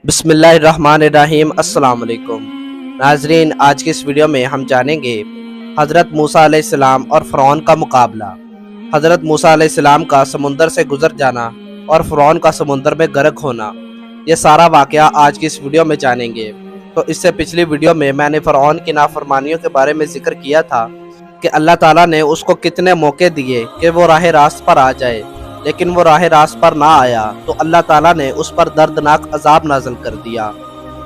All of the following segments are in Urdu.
بسم اللہ الرحمن الرحیم۔ السلام علیکم ناظرین، آج کی اس ویڈیو میں ہم جانیں گے حضرت موسیٰ علیہ السلام اور فرعون کا مقابلہ۔ حضرت موسیٰ علیہ السلام کا سمندر سے گزر جانا اور فرعون کا سمندر میں غرق ہونا، یہ سارا واقعہ آج کی اس ویڈیو میں جانیں گے۔ تو اس سے پچھلی ویڈیو میں نے فرعون کی نافرمانیوں کے بارے میں ذکر کیا تھا کہ اللہ تعالیٰ نے اس کو کتنے موقع دیے کہ وہ راہ راست پر آ جائے، لیکن وہ راہ راست پر نہ آیا تو اللہ تعالیٰ نے اس پر دردناک عذاب نازل کر دیا۔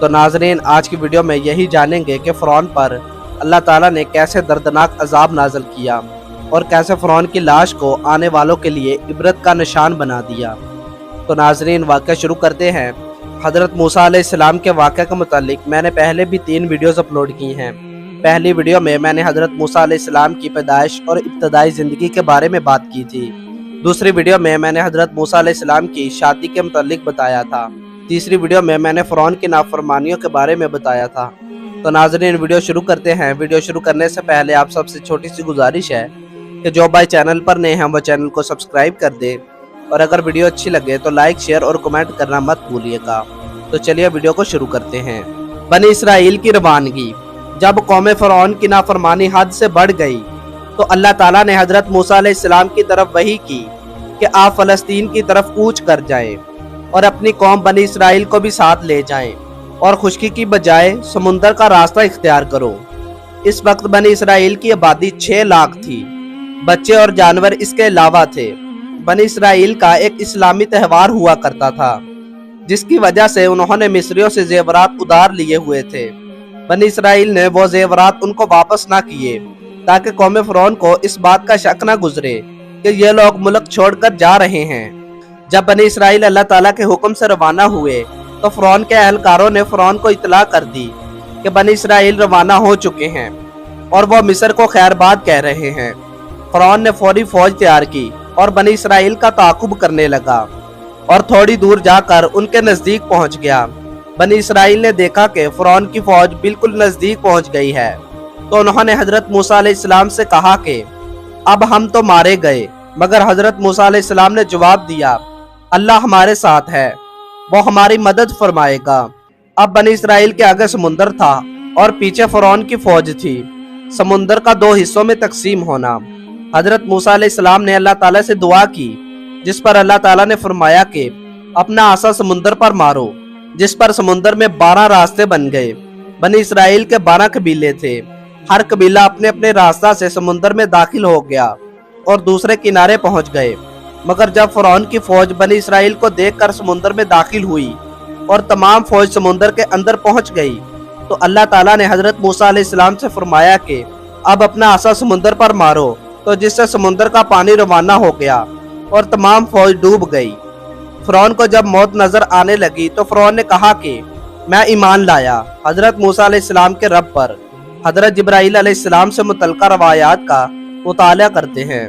تو ناظرین، آج کی ویڈیو میں یہی جانیں گے کہ فرعون پر اللہ تعالیٰ نے کیسے دردناک عذاب نازل کیا اور کیسے فرعون کی لاش کو آنے والوں کے لیے عبرت کا نشان بنا دیا۔ تو ناظرین، واقعہ شروع کرتے ہیں۔ حضرت موسیٰ علیہ السلام کے واقعہ کے متعلق میں نے پہلے بھی 3 ویڈیوز اپلوڈ کی ہیں۔ پہلی ویڈیو میں نے حضرت موسیٰ علیہ السلام کی پیدائش اور ابتدائی زندگی کے بارے میں بات کی تھی۔ دوسری ویڈیو میں نے حضرت موسیٰ علیہ السلام کی شادی کے متعلق بتایا تھا۔ تیسری ویڈیو میں نے فرعون کی نافرمانیوں کے بارے میں بتایا تھا۔ تو ناظرین، ویڈیو شروع کرتے ہیں۔ ویڈیو شروع کرنے سے پہلے آپ سب سے چھوٹی سی گزارش ہے کہ جو بھائی چینل پر نئے ہیں وہ چینل کو سبسکرائب کر دے، اور اگر ویڈیو اچھی لگے تو لائک، شیئر اور کمنٹ کرنا مت بھولیے گا۔ تو چلیے ویڈیو کو شروع کرتے ہیں۔ بنی اسرائیل کی روانگی۔ جب قوم فرعون کی نافرمانی حد سے بڑھ گئی تو اللہ تعالیٰ نے حضرت موسیٰ علیہ السلام کی طرف وحی کی کہ آپ فلسطین کی طرف کوچ کر جائیں اور اپنی قوم بنی اسرائیل کو بھی ساتھ لے جائیں اور خشکی کی بجائے سمندر کا راستہ اختیار کرو۔ اس وقت بنی اسرائیل کی آبادی 6 لاکھ تھی، بچے اور جانور اس کے علاوہ تھے۔ بنی اسرائیل کا ایک اسلامی تہوار ہوا کرتا تھا جس کی وجہ سے انہوں نے مصریوں سے زیورات ادھار لیے ہوئے تھے۔ بنی اسرائیل نے وہ زیورات ان کو واپس نہ کیے تاکہ قوم فرعون کو اس بات کا شک نہ گزرے کہ یہ لوگ ملک چھوڑ کر جا رہے ہیں۔ جب بنی اسرائیل اللہ تعالیٰ کے حکم سے روانہ ہوئے تو فرعون کے اہلکاروں نے فرعون کو اطلاع کر دی کہ بنی اسرائیل روانہ ہو چکے ہیں اور وہ مصر کو خیر باد کہہ رہے ہیں۔ فرعون نے فوری فوج تیار کی اور بنی اسرائیل کا تعاقب کرنے لگا اور تھوڑی دور جا کر ان کے نزدیک پہنچ گیا۔ بنی اسرائیل نے دیکھا کہ فرعون کی فوج بالکل نزدیک پہنچ گئی ہے تو انہوں نے حضرت موسیٰ علیہ السلام سے کہا کہ اب ہم تو مارے گئے، مگر حضرت موسیٰ علیہ السلام نے جواب دیا، اللہ ہمارے ساتھ ہے، وہ ہماری مدد فرمائے گا۔ اب بنی اسرائیل کے آگے سمندر تھا اور پیچھے فرعون کی فوج تھی۔ سمندر کا 2 حصوں میں تقسیم ہونا۔ حضرت موسیٰ علیہ السلام نے اللہ تعالیٰ سے دعا کی، جس پر اللہ تعالیٰ نے فرمایا کہ اپنا عصا سمندر پر مارو، جس پر سمندر میں 12 راستے بن گئے۔ بنی اسرائیل کے 12 قبیلے تھے۔ ہر قبیلہ اپنے اپنے راستہ سے سمندر میں داخل ہو گیا اور دوسرے کنارے پہنچ گئے، مگر جب فرعون کی فوج بنی اسرائیل کو دیکھ کر سمندر میں داخل ہوئی اور تمام فوج سمندر کے اندر پہنچ گئی تو اللہ تعالیٰ نے حضرت موسیٰ علیہ السلام سے فرمایا کہ اب اپنا عصا سمندر پر مارو، تو جس سے سمندر کا پانی روانہ ہو گیا اور تمام فوج ڈوب گئی۔ فرعون کو جب موت نظر آنے لگی تو فرعون نے کہا کہ میں ایمان لایا حضرت موسیٰ علیہ السلام کے رب پر۔ حضرت جبرائیل علیہ السلام سے متعلقہ روایات کا مطالعہ کرتے ہیں۔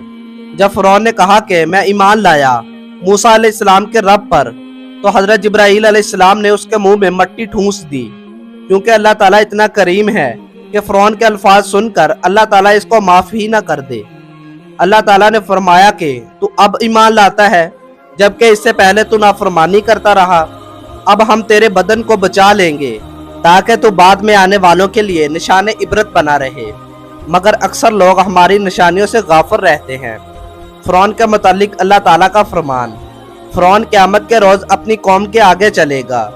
جب فرعون نے کہا کہ میں ایمان لایا موسیٰ علیہ السلام کے رب پر تو حضرت جبرائیل علیہ السلام نے اس کے منہ میں مٹی ٹھونس دی، کیونکہ اللہ تعالیٰ اتنا کریم ہے کہ فرعون کے الفاظ سن کر اللہ تعالیٰ اس کو معاف ہی نہ کر دے۔ اللہ تعالیٰ نے فرمایا کہ تو اب ایمان لاتا ہے جبکہ اس سے پہلے تو نافرمانی کرتا رہا۔ اب ہم تیرے بدن کو بچا لیں گے تاکہ تو بعد میں آنے والوں کے لیے نشان عبرت بنا رہے، مگر اکثر لوگ ہماری نشانیوں سے غافل رہتے ہیں۔ فرعون کے متعلق اللہ تعالیٰ کا فرمان۔ فرعون قیامت کے روز اپنی قوم کے آگے چلے گا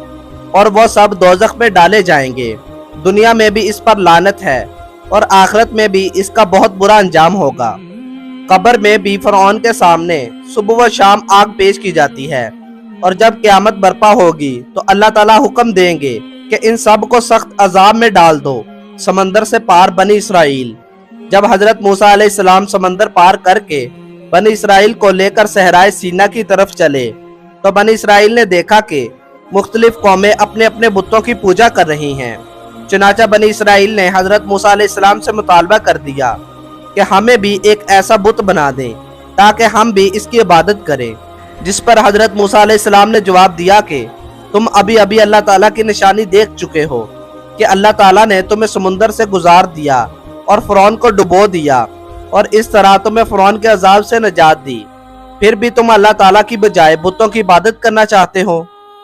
اور وہ سب دوزخ میں ڈالے جائیں گے۔ دنیا میں بھی اس پر لعنت ہے اور آخرت میں بھی اس کا بہت برا انجام ہوگا۔ قبر میں بھی فرعون کے سامنے صبح و شام آگ پیش کی جاتی ہے، اور جب قیامت برپا ہوگی تو اللہ تعالیٰ حکم دیں گے کہ ان سب کو سخت عذاب میں ڈال دو۔ سمندر سے پار بنی اسرائیل۔ جب حضرت موسیٰ علیہ السلام سمندر پار کر کے بنی اسرائیل کو لے کر صحرائے سینا کی طرف چلے تو بنی اسرائیل نے دیکھا کہ مختلف قومیں اپنے اپنے بتوں کی پوجا کر رہی ہیں۔ چنانچہ بنی اسرائیل نے حضرت موسیٰ علیہ السلام سے مطالبہ کر دیا کہ ہمیں بھی ایک ایسا بت بنا دیں تاکہ ہم بھی اس کی عبادت کریں، جس پر حضرت موسیٰ علیہ السلام نے جواب دیا کہ تم ابھی ابھی اللہ تعالیٰ کی نشانی دیکھ چکے ہو کہ اللہ تعالیٰ نے تمہیں سمندر سے گزار دیا اور فرعون کو ڈبو دیا، اور اس طرح تمہیں فرعون کے عذاب سے نجات دی۔ پھر بھی تم اللہ تعالیٰ کی بجائے بتوں کی عبادت کرنا چاہتے ہو۔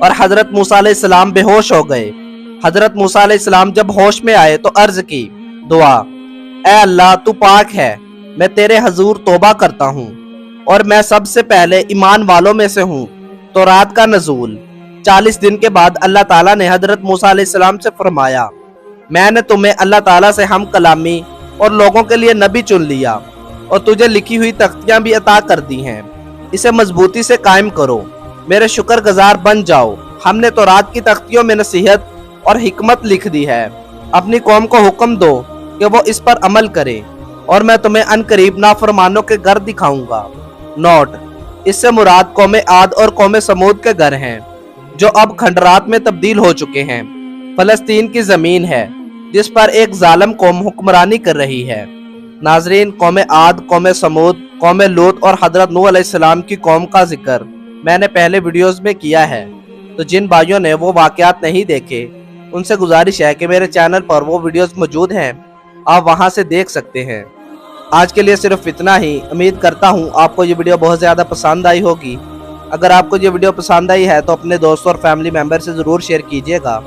اور حضرت موسیٰ علیہ السلام بے ہوش ہو گئے۔ حضرت موسیٰ علیہ السلام جب ہوش میں آئے تو عرض کی، دعا، اے اللہ تو پاک ہے، میں تیرے حضور توبہ کرتا ہوں اور میں سب سے پہلے ایمان والوں میں سے ہوں۔ تورات کا نزول 40 دن کے بعد اللہ تعالیٰ نے حضرت موسیٰ علیہ السلام سے فرمایا، میں نے تمہیں اللہ تعالیٰ سے ہم کلامی اور لوگوں کے لیے نبی چن لیا اور تجھے لکھی ہوئی تختیاں بھی عطا کر دی ہیں، اسے مضبوطی سے قائم کرو، میرے شکر گزار بن جاؤ۔ ہم نے تورات کی تختیوں میں نصیحت اور حکمت لکھ دی ہے، اپنی قوم کو حکم دو کہ وہ اس پر عمل کرے اور میں تمہیں ان قریب نافرمانوں کے گھر دکھاؤں گا۔ نوٹ: اس سے مراد قوم عاد اور قوم سمود کے گھر ہیں جو اب کھنڈرات میں تبدیل ہو چکے ہیں۔ فلسطین کی زمین ہے جس پر ایک ظالم قوم حکمرانی کر رہی ہے۔ ناظرین، قوم عاد، قوم سمود، قوم لوط اور حضرت نوح علیہ السلام کی قوم کا ذکر میں نے پہلے ویڈیوز میں کیا ہے، تو جن بھائیوں نے وہ واقعات نہیں دیکھے ان سے گزارش ہے کہ میرے چینل پر وہ ویڈیوز موجود ہیں، آپ وہاں سے دیکھ سکتے ہیں۔ آج کے لیے صرف اتنا ہی۔ امید کرتا ہوں آپ کو یہ ویڈیو بہت زیادہ پسند آئی ہوگی۔ اگر آپ کو یہ ویڈیو پسند آئی ہے تو اپنے دوستوں اور فیملی ممبر سے ضرور شیئر کیجیے گا۔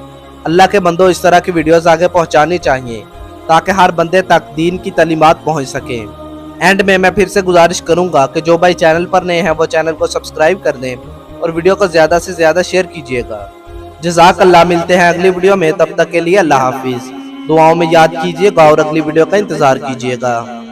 اللہ کے بندوں، اس طرح کی ویڈیوز آگے پہنچانی چاہیے تاکہ ہر بندے تک دین کی تعلیمات پہنچ سکیں۔ اینڈ میں پھر سے گزارش کروں گا کہ جو بھائی چینل پر نئے ہیں وہ چینل کو سبسکرائب کر دیں اور ویڈیو کو زیادہ سے زیادہ شیئر کیجیے گا۔ جزاک اللہ۔ ملتے ہیں اگلی ویڈیو میں، تب تک کے لیے اللہ حافظ۔ دعاؤں میں یاد کیجیے گا اور اگلی ویڈیو کا انتظار کیجیے گا۔